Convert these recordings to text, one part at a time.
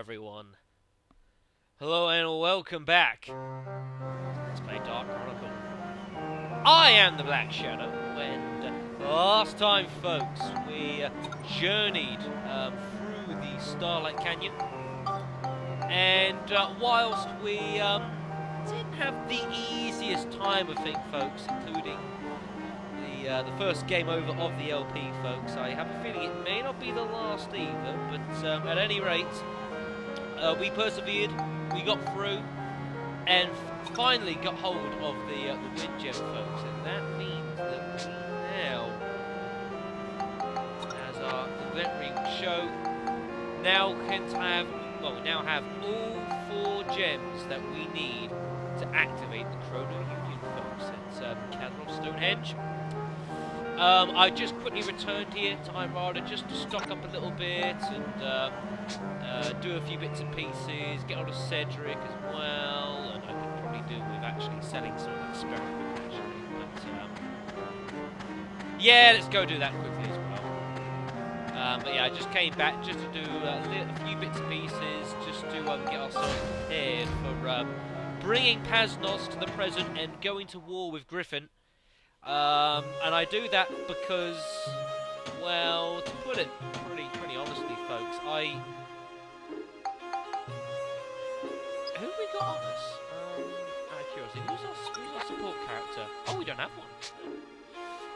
everyone. Hello and welcome back. Let's play Dark Chronicle. I am the Black Shadow, and last time, folks, we journeyed through the Starlight Canyon, and whilst we didn't have the easiest time, I think, folks, including the first game over of the LP, folks, I have a feeling it may not be the last either, but at any rate, we persevered, we got through, and finally got hold of the wind gem, folks, and that means that we now, as our inventory will show, now have all 4 gems that we need to activate the Chrono Union, folks. It's Paznos, Stonehenge. I just quickly returned here to Irada just to stock up a little bit and do a few bits and pieces, get hold of Cedric as well, and I could probably do with actually selling some of the experiment actually, but yeah, let's go do that quickly as well. But yeah, I just came back just to do a few bits and pieces, just to get ourselves prepared for bringing Paznos to the present and going to war with Griffon. And I do that because, well, to put it pretty honestly, folks, who have we got on us? Out of curiosity, who's our support character? Oh, we don't have one.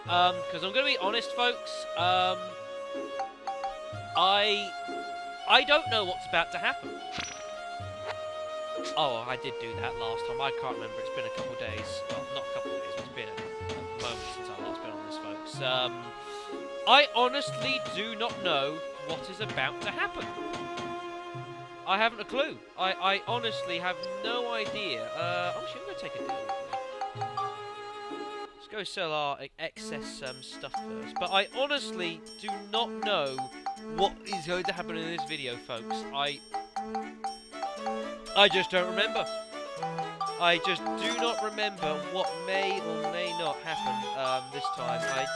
Because I'm going to be honest, folks, I don't know what's about to happen. Oh, I did do that last time. I can't remember. It's been a couple days. Well, not a couple of days. It's been a moment since I last been on this, folks. I honestly do not know what is about to happen. I haven't a clue. I honestly have no idea. Actually, I'm going to take a deal with me. Let's go sell our excess stuff first. But I honestly do not know what is going to happen in this video, folks. I just don't remember. I just do not remember what may or may not happen this time. I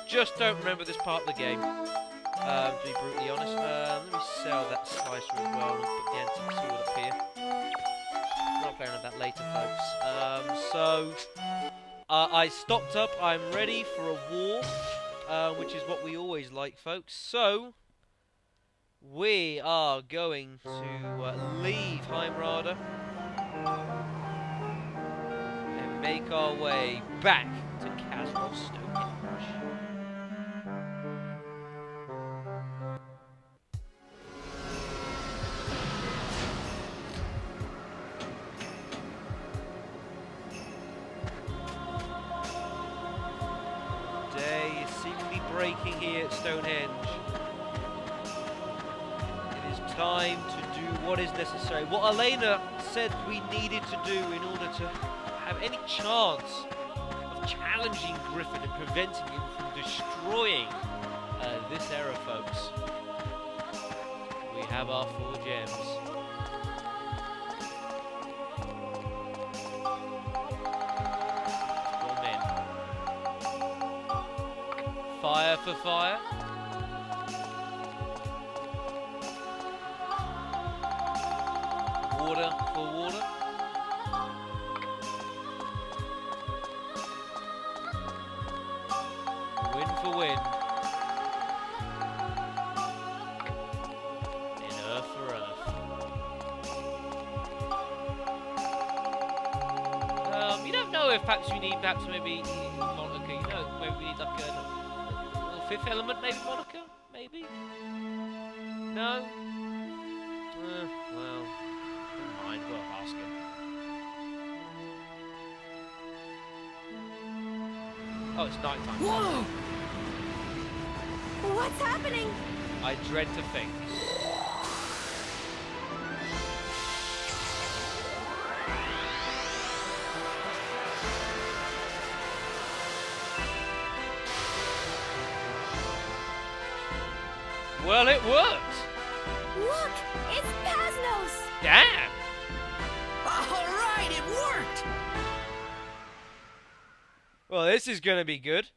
just don't remember this part of the game, to be brutally honest. Let me sell that slicer as well and put the antique sword up here. I'll play on that later, folks. So, I stocked up. I'm ready for a war, which is what we always like, folks. So, we are going to leave Heimrada and make our way back to Paznos Stonehenge. Day is seemingly breaking here at Stonehenge. Time to do what is necessary. What Elena said we needed to do in order to have any chance of challenging Griffon and preventing him from destroying this era, folks. We have our 4 gems. Fire for fire. Water for water. Wind for wind. And earth for earth. You don't know if perhaps we need maybe Monica, you know, maybe we need like a little 5th element, maybe Monica? Maybe? No? Well, never mind, worth asking. Oh, it's night time. Whoa! What's happening? I dread to think. Well, it worked! Look! It's Paznos! Damn! Alright, it worked! Well, this is gonna be good.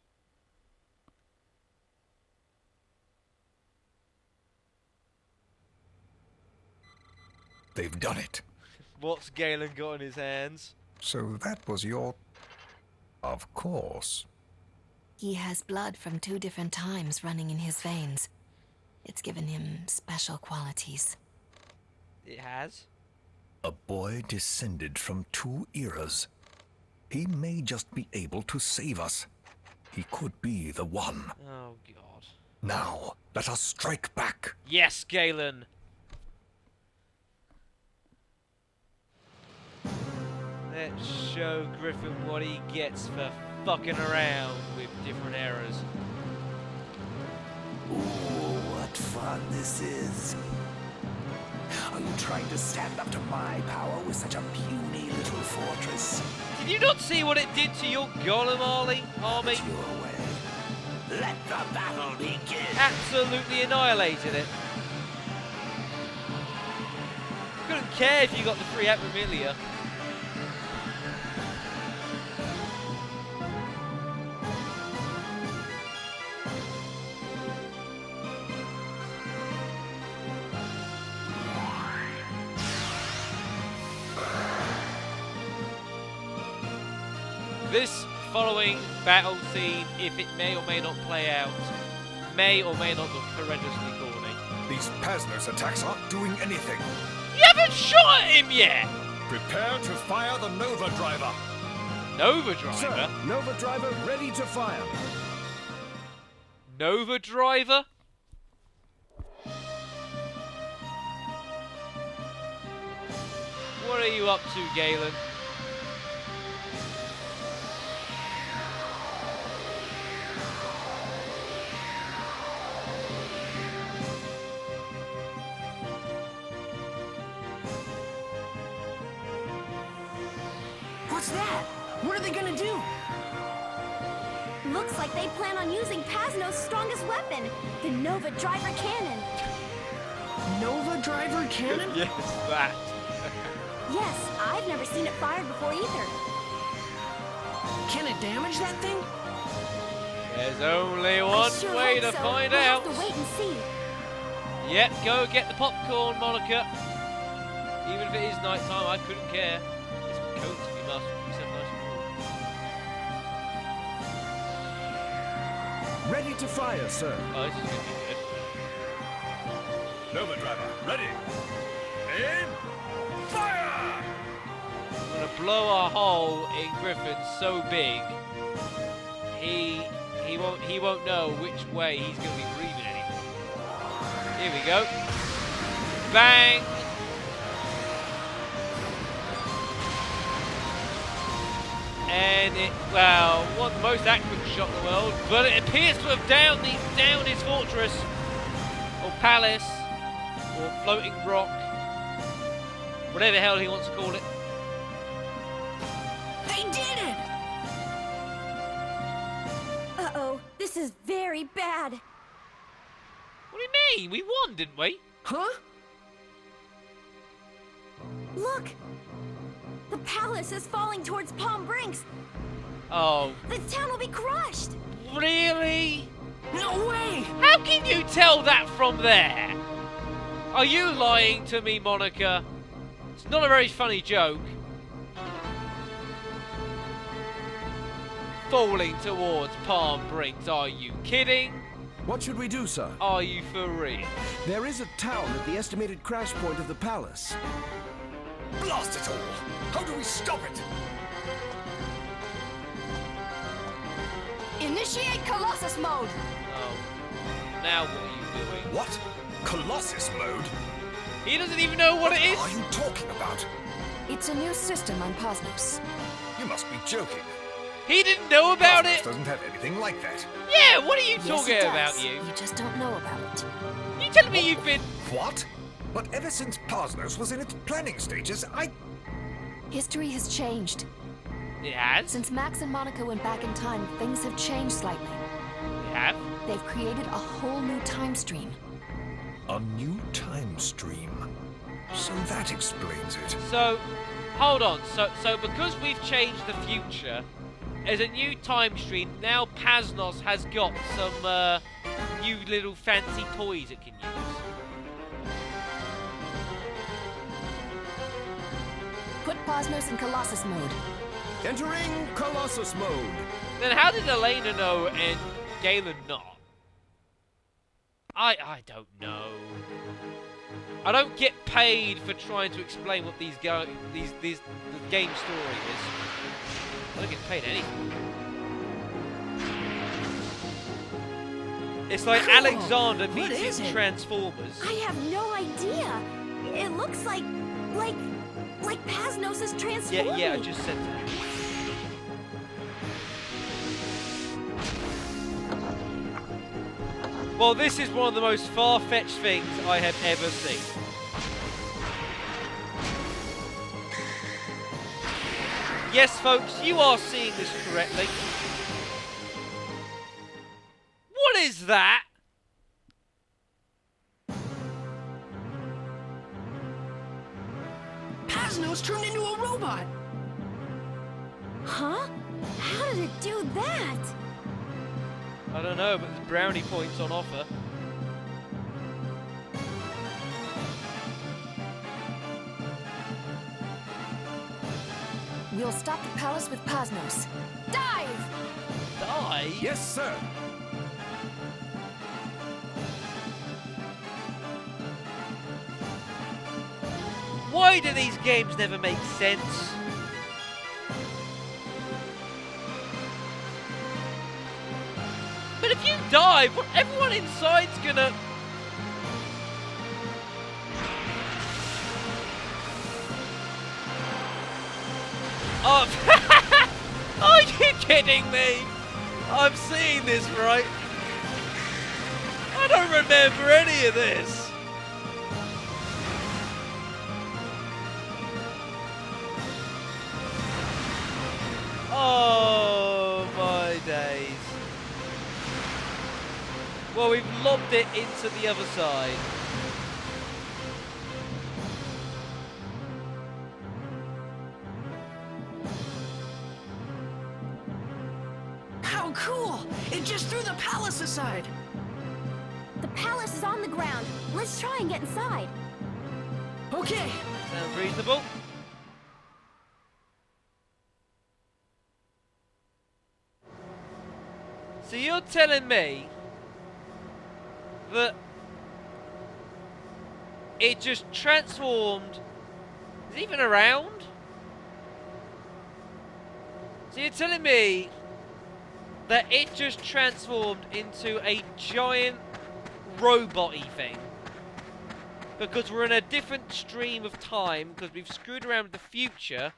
They've done it. What's Galen got in his hands? So that was your... Of course. He has blood from 2 different times running in his veins. It's given him special qualities. It has? A boy descended from 2 eras. He may just be able to save us. He could be the one. Oh, God. Now, let us strike back. Yes, Galen! Let's show Griffon what he gets for fucking around with different eras. Ooh, what fun this is. Are you trying to stand up to my power with such a puny little fortress? Did you not see what it did to your Golem army? Have it your way. Let the battle begin! Absolutely annihilated it. Couldn't care if you got the free Epimilia. This following battle scene, if it may or may not play out, may or may not look horrendously corny. These Paznos attacks aren't doing anything. You haven't shot at him yet! Prepare to fire the Nova Driver. Nova Driver? Sir, Nova Driver ready to fire. Nova Driver? What are you up to, Galen? What's that? What are they gonna do? Looks like they plan on using Paznos' strongest weapon, the Nova Driver Cannon. Nova Driver Cannon? Yes, that. Yes, I've never seen it fired before either. Can it damage that thing? There's only I one sure way hope to so. find We'll out. have to wait and see. Yep, go get the popcorn, Monica. Even if it is night time, I couldn't care. Get some coats if you must. Keep yourself nice and warm. Ready to fire, sir. Oh, this is going to be good. Nova Driver, ready. Aim. Fire! I'm going to blow a hole in Griffon so big, he won't know which way he's going to be breathing anymore. Here we go. Bang! And it, well, wasn't the most accurate shot in the world, but it appears to have downed his fortress, or palace, or floating rock, whatever the hell he wants to call it. They did it! Uh-oh, this is very bad. What do you mean? We won, didn't we? Huh? Look! The palace is falling towards Palm Brinks. Oh, The town will be crushed. really? No way! How can you tell that from there? Are you lying to me, Monica? It's not a very funny joke. Falling towards Palm Brinks, are you kidding? What should we do, sir? Are you for real? There is a town at the estimated crash point of the palace. Blast it all! How do we stop it? Initiate Colossus mode. Oh, now what are you doing? What? Colossus mode? He doesn't even know what it is. What are you talking about? It's a new system on Paznos. You must be joking. He didn't know about Paznos it. doesn't have anything like that. Yeah, what are you Yes, talking it does. about, you? You just don't know about it. You telling me you've been... What? But ever since Paznos was in its planning stages, History has changed. It has? Since Max and Monica went back in time, things have changed slightly. It have? They've created a whole new time stream. A new time stream. So that explains it. So, hold on. So because we've changed the future, as a new time stream, now Paznos has got some new little fancy toys it can use. Paznos in Colossus mode. Entering Colossus mode. Then how did Elena know and Galen not? I don't know. I don't get paid for trying to explain what the game story is. I don't get paid anything. It's like Cool. Alexander What meeting is it? Transformers. I have no idea. It looks like Paznos is transforming. Yeah, I just said that. Well, this is one of the most far-fetched things I have ever seen. Yes, folks, you are seeing this correctly. What is that? Paznos turned into a robot. Huh? How did it do that? I don't know, but there's brownie points on offer. We'll stop the palace with Paznos. Dive! Die? Yes, sir. Why do these games never make sense? But if you die, everyone inside's gonna... Oh, are you kidding me? I'm seeing this right. I don't remember any of this. Oh my days. Well, we've lobbed it into the other side. How cool! It just threw the palace aside. The palace is on the ground. Let's try and get inside. Okay. Sounds reasonable. So you're telling me that it just transformed? Is it even around? So you're telling me that it just transformed into a giant robot-y thing? Because we're in a different stream of time, because we've screwed around with the future.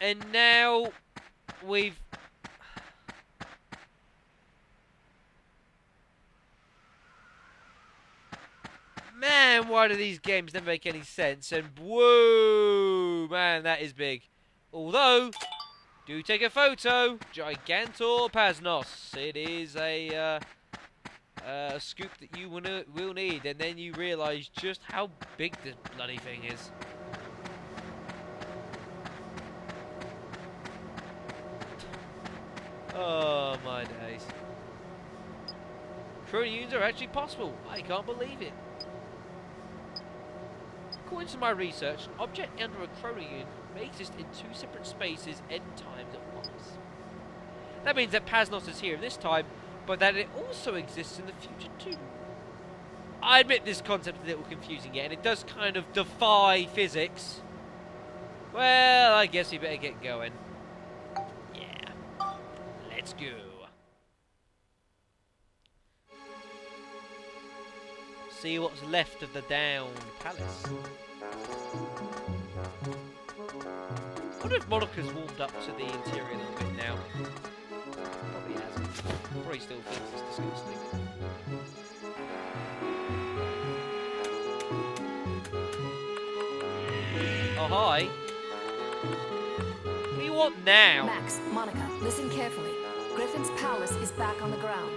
And now we've... Man, why do these games never make any sense? And whoa, man, that is big. Although, do take a photo. Gigantor Paznos. It is a scoop that you will need, and then you realise just how big this bloody thing is. Oh my days. Chrono are actually possible. I can't believe it. According to my research, an object under a chrono may exist in two separate spaces and times at once. That means that Paznos is here this time, but that it also exists in the future too. I admit this concept is a little confusing yet, and it does kind of defy physics. Well, I guess we better get going. Yeah. Let's go. See what's left of the downed palace. I wonder if Monica's warmed up to the interior a little bit now. Probably hasn't. Probably still thinks it's disgusting. Oh, hi. What do you want now? Max, Monica, listen carefully. Griffon's palace is back on the ground.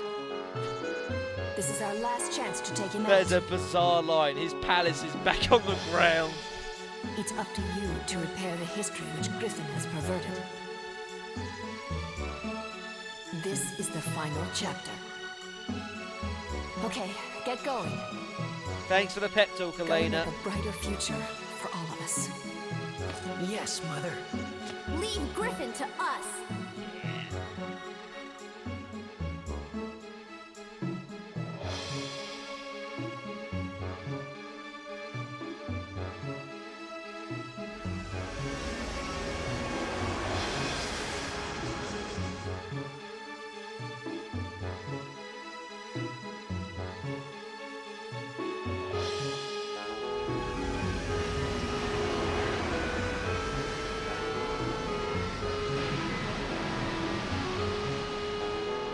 This is our last chance to take him out. There's a bizarre line. His palace is back on the ground. It's up to you to repair the history which Griffon has perverted. This is the final chapter. Okay, get going. Thanks for the pep talk, Go and Elena. make a brighter future for all of us. Yes, Mother. Leave Griffon to us.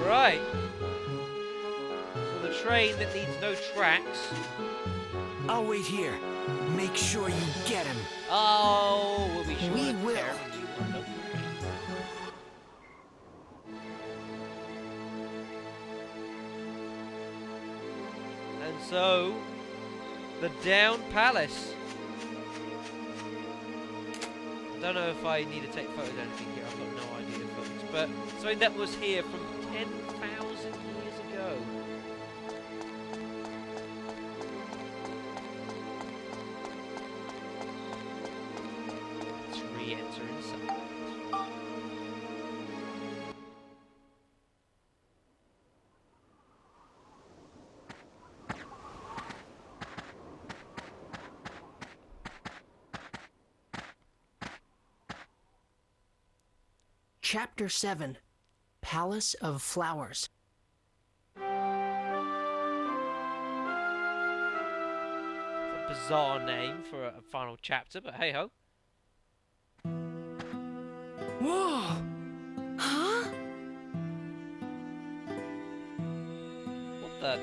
Right. So the train that needs no tracks. I'll wait here. Make sure you get him. Oh, we'll be sure. We to will. tear him into one, don't worry. And so, the Down Palace. I don't know if I need to take photos or anything here. I've got no idea of photos. But something that was here from 10,000 years ago. Let's re-enter inside. Chapter 7. Palace of Flowers. It's a bizarre name for a final chapter, but hey ho. Whoa! Huh? What the?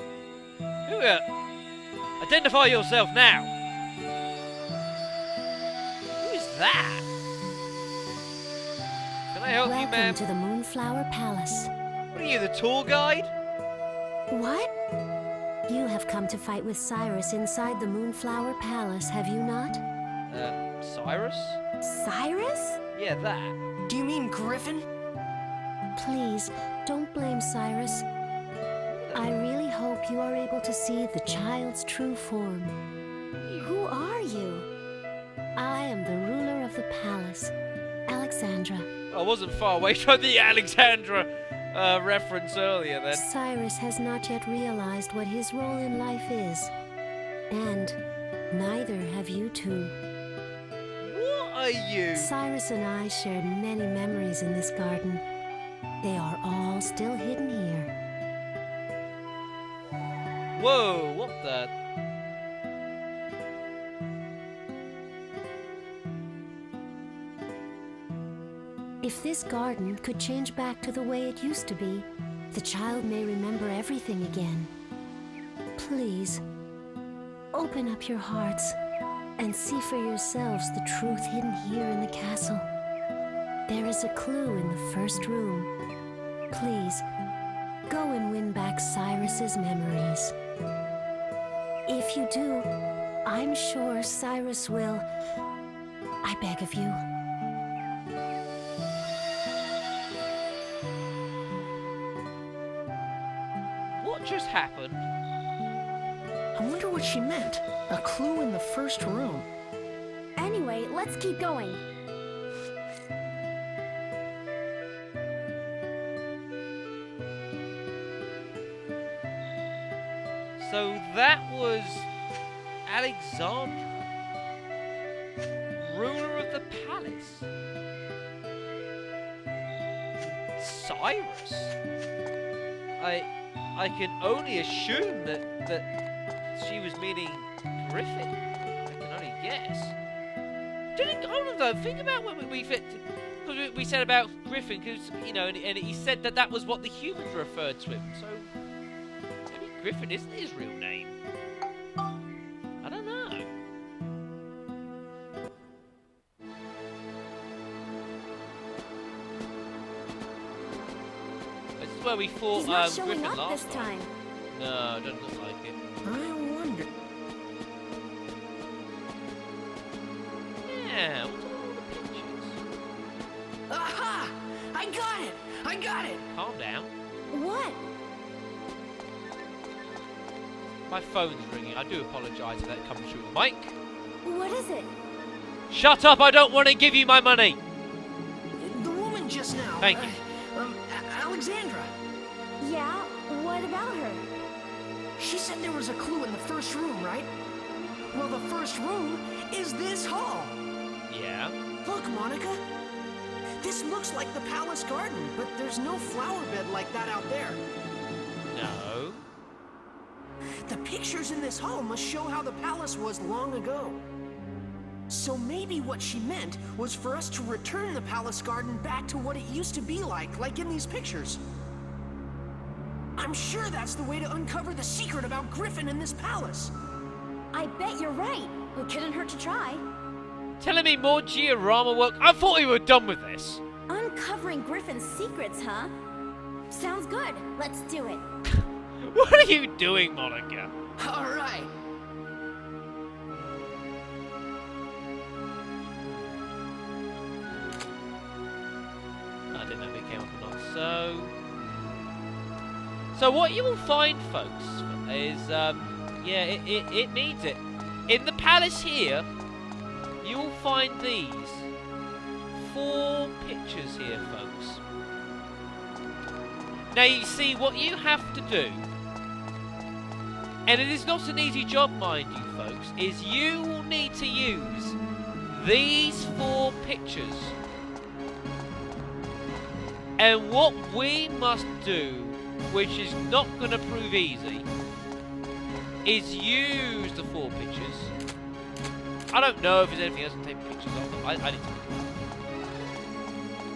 Who identify yourself now! Who is that? Can I help you, Welcome ma'am? to the Moonflower Palace. What are you, the tour guide? What? You have come to fight with Cyrus inside the Moonflower Palace, have you not? Cyrus? Cyrus? Yeah, that. Do you mean Griffon? Please, don't blame Cyrus. I really hope you are able to see the child's true form. Who are you? I am the ruler of the palace, Alexandra. I wasn't far away from the Alexandra reference earlier then. Cyrus has not yet realized what his role in life is. And neither have you two. What are you? Cyrus and I shared many memories in this garden. They are all still hidden here. Whoa, what the? If this garden could change back to the way it used to be, the child may remember everything again. Please, open up your hearts and see for yourselves the truth hidden here in the castle. There is a clue in the first room. Please, go and win back Cyrus's memories. If you do, I'm sure Cyrus will. I beg of you. What just happened? I wonder what she meant. A clue in the first room. Anyway, let's keep going. So that was Alexandra, ruler of the palace. Cyrus. I can only assume that she was meaning Griffon. I can only guess. Hold on though. Think about when we fit. Because we said about Griffon, because and he said that was what the humans referred to him. So maybe Griffon isn't his real name. I don't know. This is where we fought He's not showing Griffon up last this time. No, it doesn't look like it. I wonder. Yeah, what's all the pictures? Aha! I got it! I got it! Calm down. What? My phone's ringing. I do apologise if that comes through the mic. What is it? Shut up! I don't want to give you my money! The woman just now. Thank you. Alexandra. Yeah, what about her? She said there was a clue in the first room, right? Well, the first room is this hall. Yeah. Look, Monica. This looks like the palace garden, but there's no flower bed like that out there. No. The pictures in this hall must show how the palace was long ago. So maybe what she meant was for us to return the palace garden back to what it used to be like in these pictures. I'm sure that's the way to uncover the secret about Griffon and this palace. I bet you're right. It couldn't hurt to try. Telling me more diorama work? I thought we were done with this. Uncovering Griffin's secrets, huh? Sounds good. Let's do it. What are you doing, Monica? All right. I didn't know if it came up or not. So what you will find, folks, is yeah, it needs it. In the palace here, you will find these 4 pictures here, folks. Now you see what you have to do, and it is not an easy job, mind you, folks, is you will need to use these 4 pictures. And what we must do, which is not going to prove easy, is use the 4 pictures. I don't know if there's anything else to take pictures of them. I didn't take them.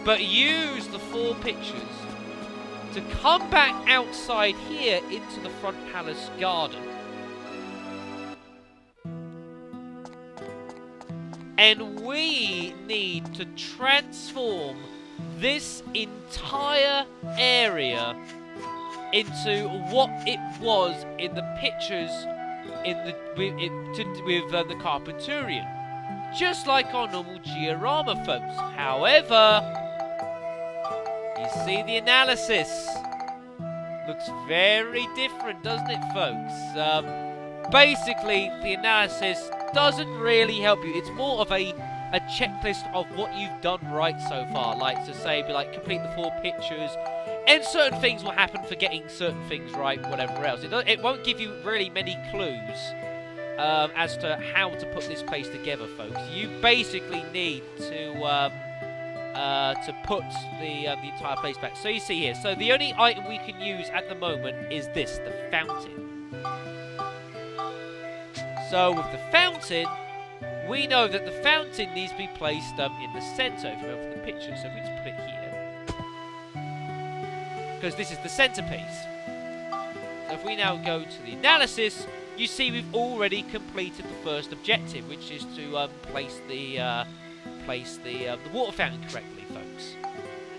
But use the 4 pictures to come back outside here into the front palace garden. And we need to transform this entire area into what it was in the pictures with the Carpenturian, just like our normal diorama, folks. However, you see the analysis looks very different, doesn't it, folks? Basically, the analysis doesn't really help you. It's more of a checklist of what you've done right so far, like to say, be like, complete the 4 pictures, and certain things will happen for getting certain things right, whatever else. It won't give you really many clues as to how to put this place together, folks. You basically need to put the entire place back. So you see here, so the only item we can use at the moment is this, the fountain. So with the fountain, we know that the fountain needs to be placed in the centre, if you remember from the picture. So if we just put it here, because this is the centrepiece. So if we now go to the analysis, you see we've already completed the first objective, which is to place the water fountain correctly, folks.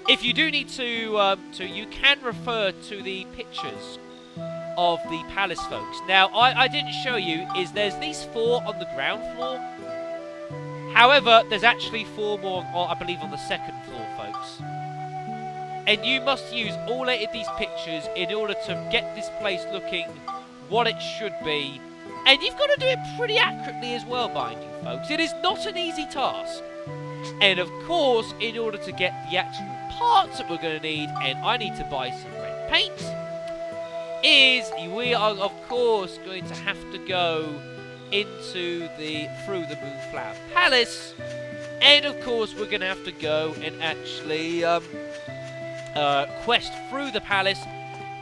If you do need to you can refer to the pictures of the palace, folks. Now, I didn't show you is there's these 4 on the ground floor. However, there's actually 4 more, I believe, on the second floor, folks. And you must use all 8 of these pictures in order to get this place looking what it should be. And you've got to do it pretty accurately as well, mind you, folks. It is not an easy task. And of course, in order to get the actual parts that we're going to need, and I need to buy some red paint, is we are, of course, going to have to go into through the Moonflower Palace, and of course we're going to have to go and actually quest through the palace,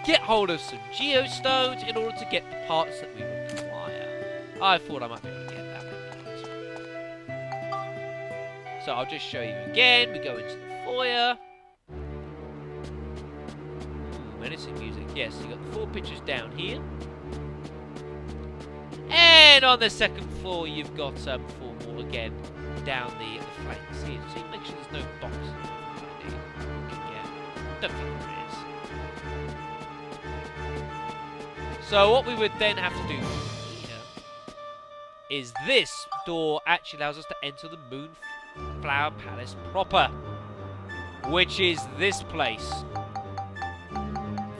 get hold of some geostones in order to get the parts that we require. I thought I might be able to get that one. So I'll just show you again. We go into the foyer. Menacing music. Yes, you got the 4 pictures down here. And on the second floor, you've got 4 more again down the flanks here. So you make sure there's no boxes. Yeah, don't think there is. So what we would then have to do here is this door actually allows us to enter the Moonflower Palace proper, which is this place.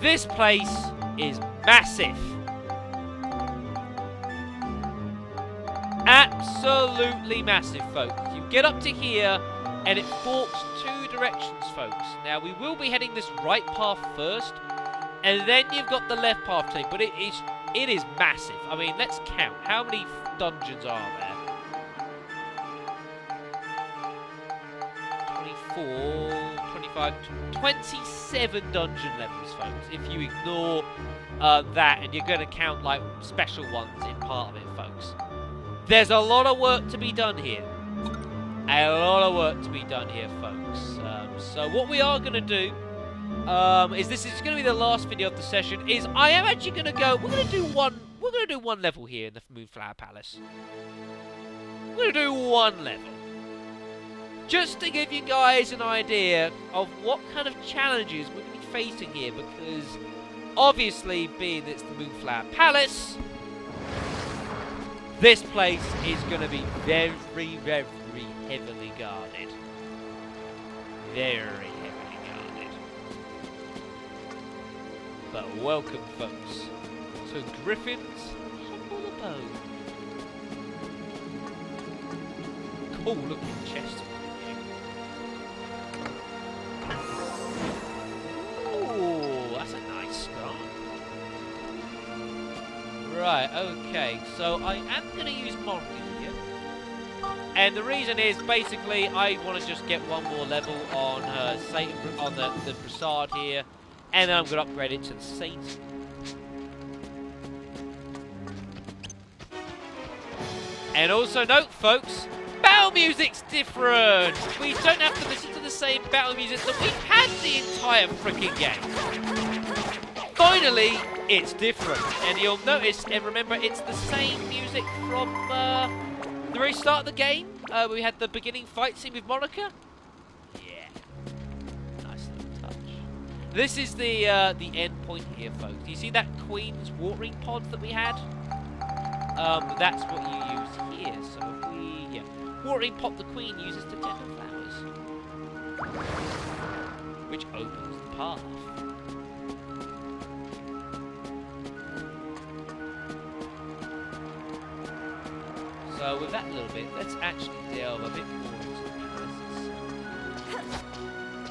This place is massive. Absolutely massive, folks. You get up to here, and it forks 2 directions, folks. Now, we will be heading this right path first, and then you've got the left path too, but it is massive. I mean, let's count. How many dungeons are there? 24, 25, 27 dungeon levels, folks. If you ignore that, and you're going to count, like, special ones in part of it, folks. There's a lot of work to be done here. A lot of work to be done here, folks. So what we are going to do is this is going to be the last video of the session. Is I am actually going to go. We're going to do one level here in the Moonflower Palace. We're going to do one level, just to give you guys an idea of what kind of challenges we're going to be facing here. Because obviously, being it's the Moonflower Palace, this place is going to be very, very heavily guarded. Very heavily guarded. But welcome, folks, to Griffon's humble abode. Cool looking chest. Ooh, that's a nice scar. Right, okay, so I am going to use Monica here. And the reason is, basically, I want to just get one more level on Satan, on the Brassard here. And then I'm going to upgrade it to the Saint. And also note, folks, battle music's different. We don't have to listen to the same battle music that we've had the entire freaking game. Finally, it's different. And you'll notice, and remember, it's the same music from the very start of the game. We had the beginning fight scene with Monica. Yeah. Nice little touch. This is the end point here, folks. Do you see that Queen's watering pod that we had? That's what you use here. So if we, watering pot the Queen uses to tend the flowers, which opens the path. So with that little bit, let's actually delve a bit more into the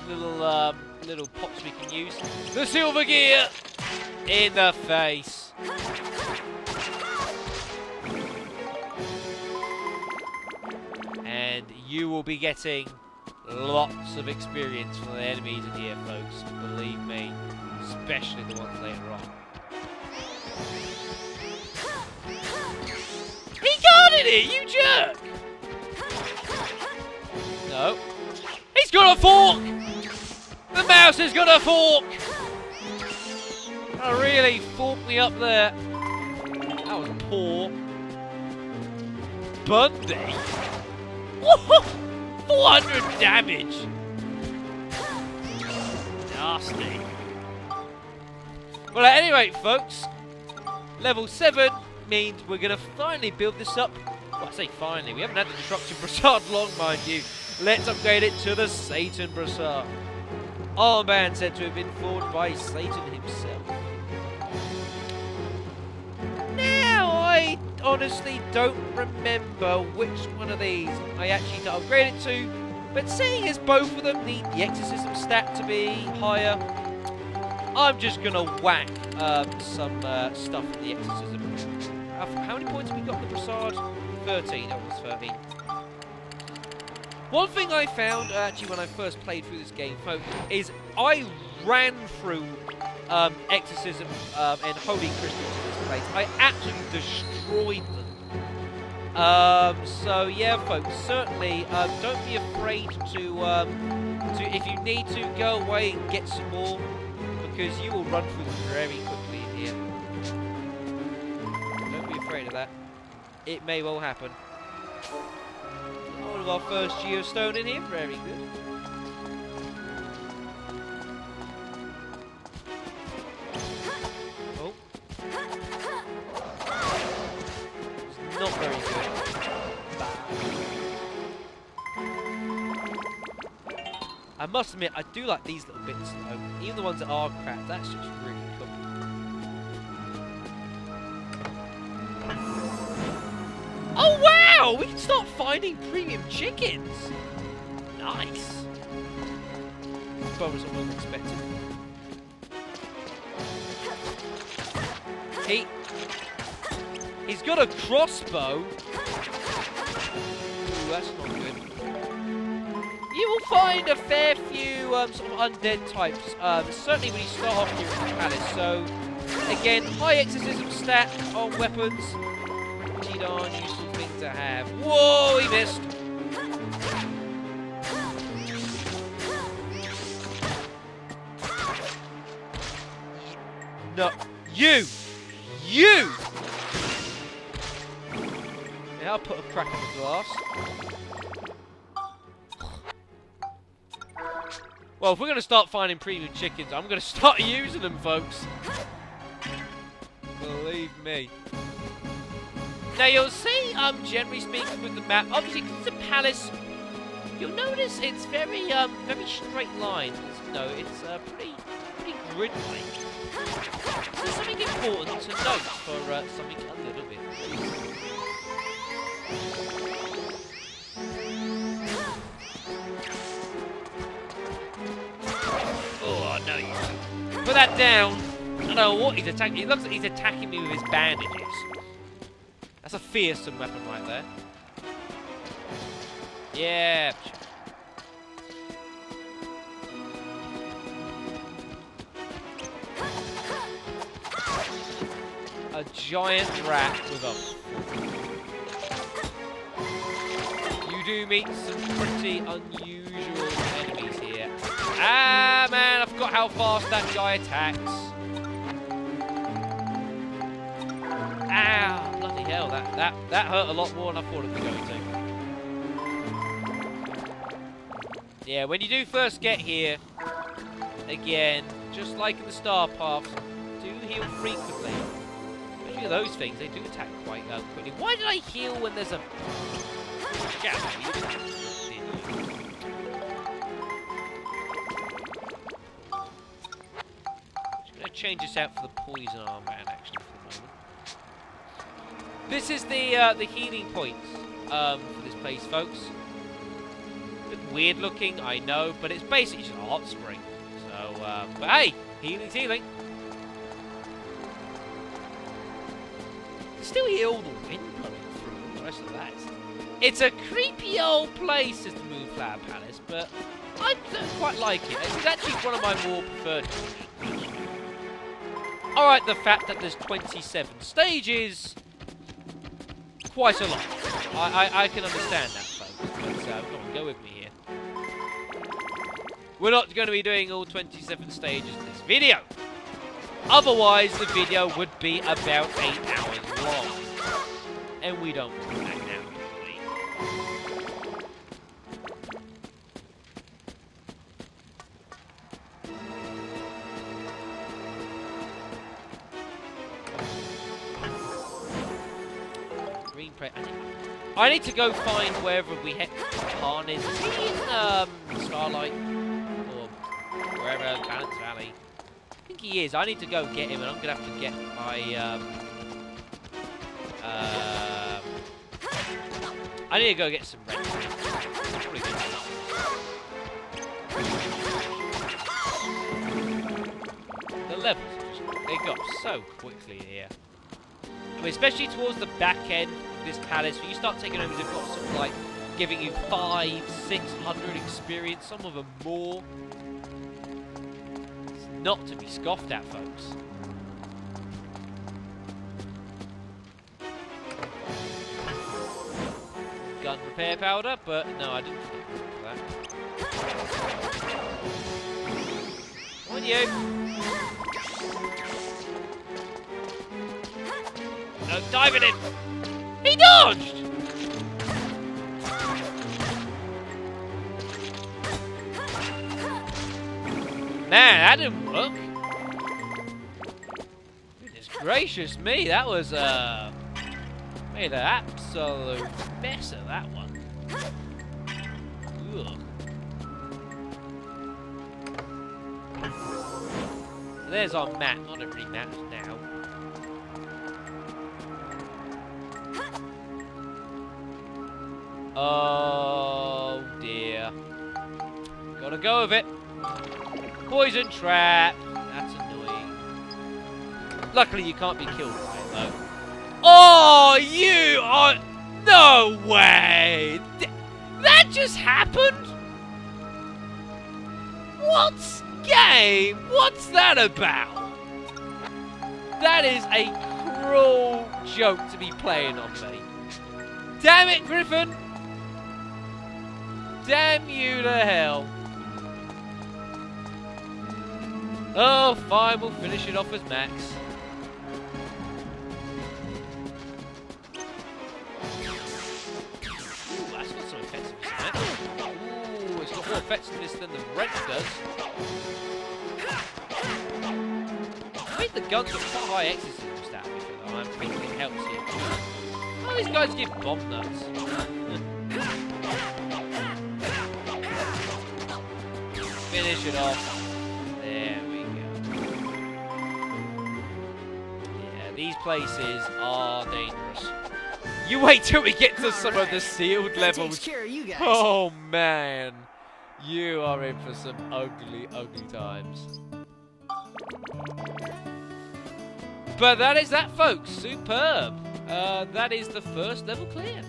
palaces. Little pots we can use. The silver gear in the face. And you will be getting lots of experience from the enemies in here, folks. Believe me, especially the ones later on. He guarded it, you jerk! No. He's got a fork! The mouse has got a fork! Oh, really forked me up there. That was poor. Bundy? Whoa! 400 damage! Nasty. Well, at any rate, folks, level 7 means we're going to finally build this up. Well, I say finally, we haven't had the Destruction Brassard long, mind you. Let's upgrade it to the Satan Brassard. Armband said to have been forged by Satan himself. Now, I honestly don't remember which one of these I actually need to upgrade it to, but seeing as both of them need the exorcism stat to be higher, I'm just going to whack some stuff in the exorcism. How many points have we got in the Brassard? 13. Oh, it was 13. One thing I found, actually, when I first played through this game, folks, is I ran through exorcism and holy crystals in this place. I absolutely destroyed them. So, yeah, folks, certainly don't be afraid to, if you need to, go away and get some more, because you will run through them very quickly in here. Don't be afraid of that. It may well happen. All of our first geostone in here, very good. Oh. It's not very good. I must admit, I do like these little bits though. Even the ones that are cracked, that's just really cool. Oh wow! Wow, we can start finding premium chickens. Nice. Bonus I wasn't expecting. He's got a crossbow. Ooh, that's not good. You will find a fair few sort of undead types, certainly when you start off here in the palace. So, again, high exorcism stat on weapons. Pretty darn useful thing to have. Whoa, he missed. No, you! Yeah, I'll put a crack in the glass. Well, if we're going to start finding premium chickens, I'm going to start using them, folks. Believe me. Now, you'll see, generally speaking with the map, obviously, because it's a palace, you'll notice it's very straight lines. No, it's pretty grid-like. So something important to note for something a little bit. Oh, no, you put that down. I don't know what he's attacking. It looks like he's attacking me with his bandages. That's a fearsome weapon right there. Yeah. A giant rat with a... You do meet some pretty unusual enemies here. Ah, man, I forgot how fast that guy attacks. Ah, bloody hell, that hurt a lot more than I thought it was going to. Yeah, when you do first get here, again, just like in the Star Paths, do heal frequently. Especially those things, they do attack quite quickly. Why did I heal when there's a shadow? Just going to change this out for the poison armband, actually, for the moment. This is the healing points for this place, folks. A bit weird looking, I know, but it's basically just a hot spring. So, but hey, healing's healing. Still hear all the wind blowing through and the rest of that. It's a creepy old place, is the Moonflower Palace, but I don't quite like it. It's actually one of my more preferred. Alright, the fact that there's 27 stages, quite a lot. I can understand that, folks, but come on, go with me here. We're not going to be doing all 27 stages in this video. Otherwise, the video would be about 8 hours long. And we don't want that now, do we? Green prey. I need to go find wherever we hit Khan is. Is he in Starlight? Or wherever, Balance Valley? I think he is. I need to go get him, and I'm going to have to get my, I need to go get some red. The levels, they go up so quickly here. I mean, especially towards the back end of this palace, when you start taking over, they've got sort of like giving you 500-600 experience, some of them more. Not to be scoffed at, folks. Gun repair powder, but no, I didn't think of that. On you! No, diving in! He dodged! Man, that didn't work. Goodness gracious me, that was made an absolute mess of that one. Ugh. There's our map, not every map now. Oh dear. Gotta go with it. Poison trap. That's annoying. Luckily you can't be killed by it though. Oh, you are... No way! That just happened? What game? What's that about? That is a cruel joke to be playing on me. Damn it, Griffon! Damn you to hell. Oh, fine, we'll finish it off with Max. Ooh, that's got some effectiveness in it. Ooh, it's got more effectiveness than the wrench does. I think the gun's got quite high exorcism stat, though. I'm thinking it helps here. Oh, these guys give bomb nuts. Finish it off. There we go. Yeah, these places are dangerous. You wait till we get to some of the sealed levels. Takes care of you guys. Oh man, you are in for some ugly, ugly times. But that is that, folks. Superb. That is the first level clear.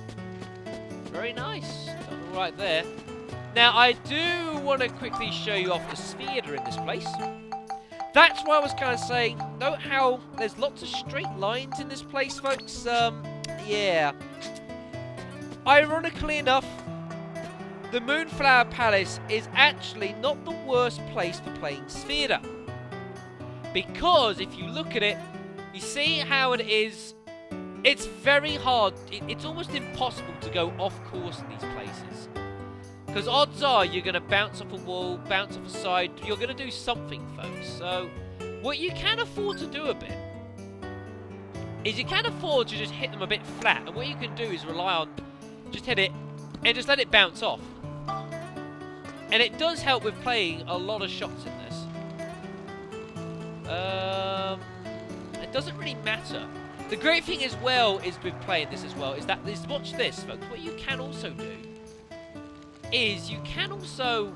Very nice. Done all right there. Now, I do want to quickly show you off the sphere in this place. That's why I was kind of saying, note how there's lots of straight lines in this place, folks. Yeah. Ironically enough, the Moonflower Palace is actually not the worst place for playing Sphere. Because if you look at it, you see how it is. It's very hard. It's almost impossible to go off course in these places. Because odds are you're going to bounce off a wall, bounce off a side. You're going to do something, folks. So, what you can afford to do a bit is you can afford to just hit them a bit flat. And what you can do is rely on just hit it and just let it bounce off. And it does help with playing a lot of shots in this. It doesn't really matter. The great thing as well is with playing this as well is that watch this, folks. What you can also do is you can also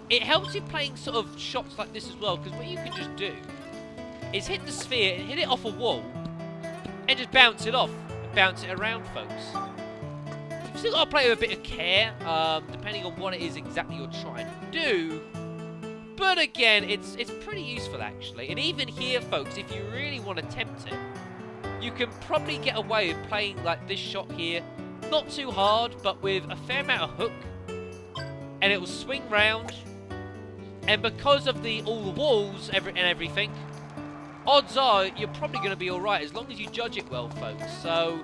it helps you playing sort of shots like this as well, because what you can just do is hit the sphere and hit it off a wall and just bounce it off and bounce it around, folks. You've still got to play with a bit of care, depending on what it is exactly you're trying to do. But again, it's pretty useful actually. And even here, folks, if you really want to tempt it, you can probably get away with playing like this shot here. Not too hard, but with a fair amount of hook. And it will swing round. And because of all the walls and everything, odds are you're probably going to be alright as long as you judge it well, folks. So,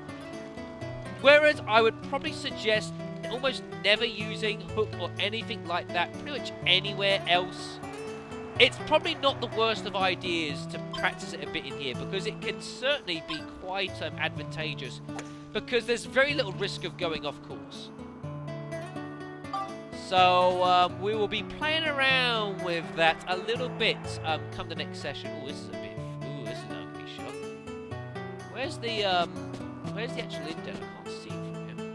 whereas I would probably suggest almost never using hook or anything like that pretty much anywhere else, it's probably not the worst of ideas to practice it a bit in here, because it can certainly be quite advantageous, because there's very little risk of going off course. So we will be playing around with that a little bit come the next session. Oh, this is a bit. Ooh, this is an ugly shot. Where's the actual indent? I can't see it from here.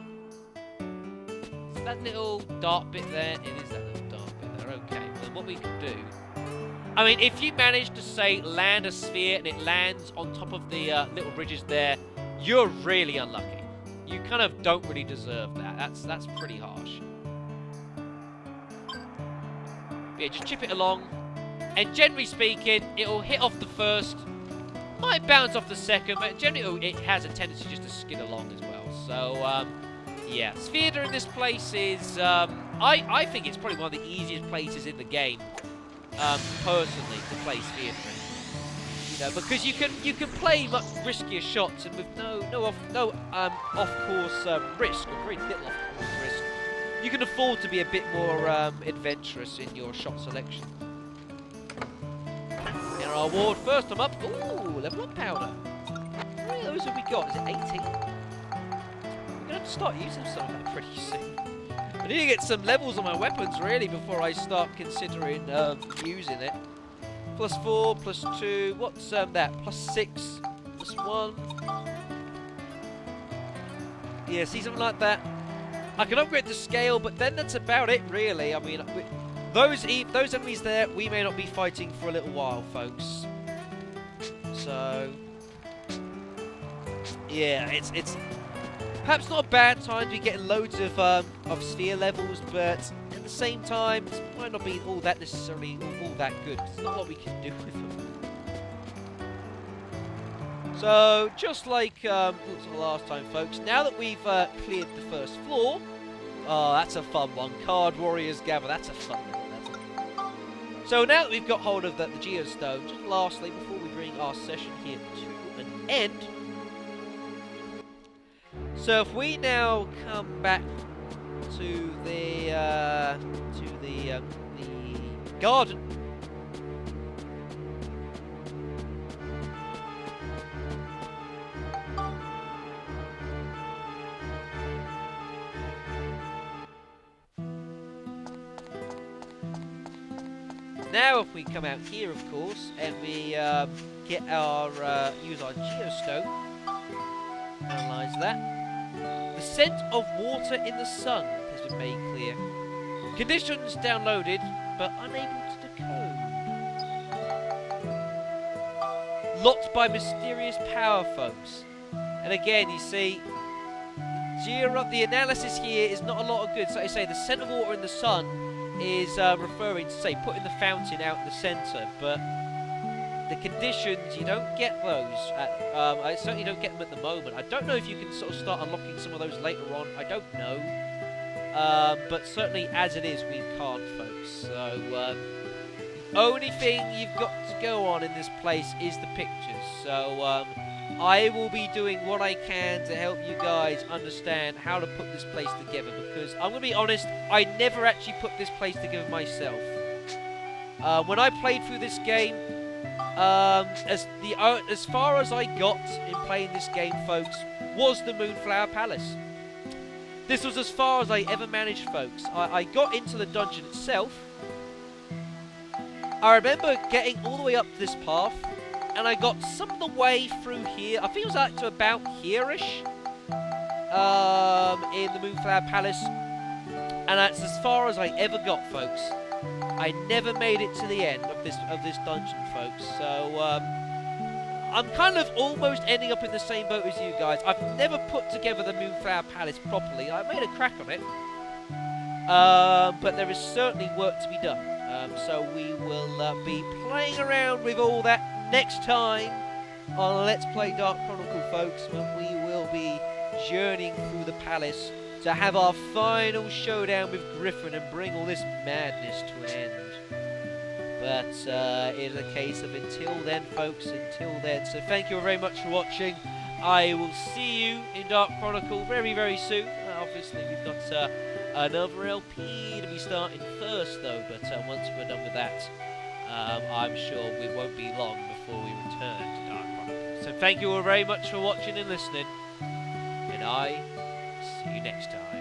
Is that little dark bit there? It is that little dark bit there. Okay. Well, then what we can do. I mean, if you manage to, say, land a sphere and it lands on top of the little ridges there, you're really unlucky. You kind of don't really deserve that. That's pretty harsh. But yeah, just chip it along. And generally speaking, it'll hit off the first. Might bounce off the second, but generally it has a tendency just to skid along as well. So, yeah. Sphere in this place is... I think it's probably one of the easiest places in the game. Personally, to play Sphere in. You know, because you can play much riskier shots and with no off-course risk, or very little off-course risk. You can afford to be a bit more adventurous in your shot selection. And our award first time up. Ooh, level up powder. How many of those have we got? Is it 18? We're gonna have to start using some of that pretty soon. I need to get some levels on my weapons, really, before I start considering using it. +4, +2, what's that? +6, +1. Yeah, see something like that? I can upgrade the scale, but then that's about it, really. I mean, those enemies there, we may not be fighting for a little while, folks. So, yeah, it's perhaps not a bad time to be getting loads of sphere levels, but at the same time, it might not be all that necessarily all that good. There's not a lot we can do with them. So, just like the last time, folks, now that we've cleared the first floor, oh, that's a fun one. Card Warriors Gather, that's a fun one. So now that we've got hold of the Geostone, just lastly, before we bring our session here to an end, so if we now come back to the garden. Now if we come out here, of course, and we get our use our Geostone, analyze that. The scent of water in the sun has been made clear. Conditions downloaded, but unable to decode. Locked by mysterious power, folks. And again, you see, the analysis here is not a lot of good. So I say the scent of water in the sun is referring to, say, putting the fountain out in the centre, but the conditions, you don't get those. I certainly don't get them at the moment. I don't know if you can sort of start unlocking some of those later on. I don't know. But certainly as it is, we can't, folks. So, the only thing you've got to go on in this place is the pictures. So, I will be doing what I can to help you guys understand how to put this place together, because I'm going to be honest, I never actually put this place together myself. When I played through this game, as far as I got in playing this game, folks, was the Moonflower Palace. This was as far as I ever managed, folks. I got into the dungeon itself. I remember getting all the way up this path, and I got some of the way through here. I think it was up to about here-ish, in the Moonflower Palace, and that's as far as I ever got, folks. I never made it to the end of this dungeon, folks. So I'm kind of almost ending up in the same boat as you guys. I've never put together the Moonflower Palace properly. I made a crack on it, but there is certainly work to be done. So we will be playing around with all that next time on Let's Play Dark Chronicle, folks, when we will be journeying through the palace to have our final showdown with Griffon and bring all this madness to an end. But it is a case of until then, folks, until then. So thank you very much for watching. I will see you in Dark Chronicle very, very soon. Obviously, we've got another LP to be starting first, though. But once we're done with that, I'm sure it won't be long before we return to Dark Chronicle. So thank you all very much for watching and listening. And I see you next time.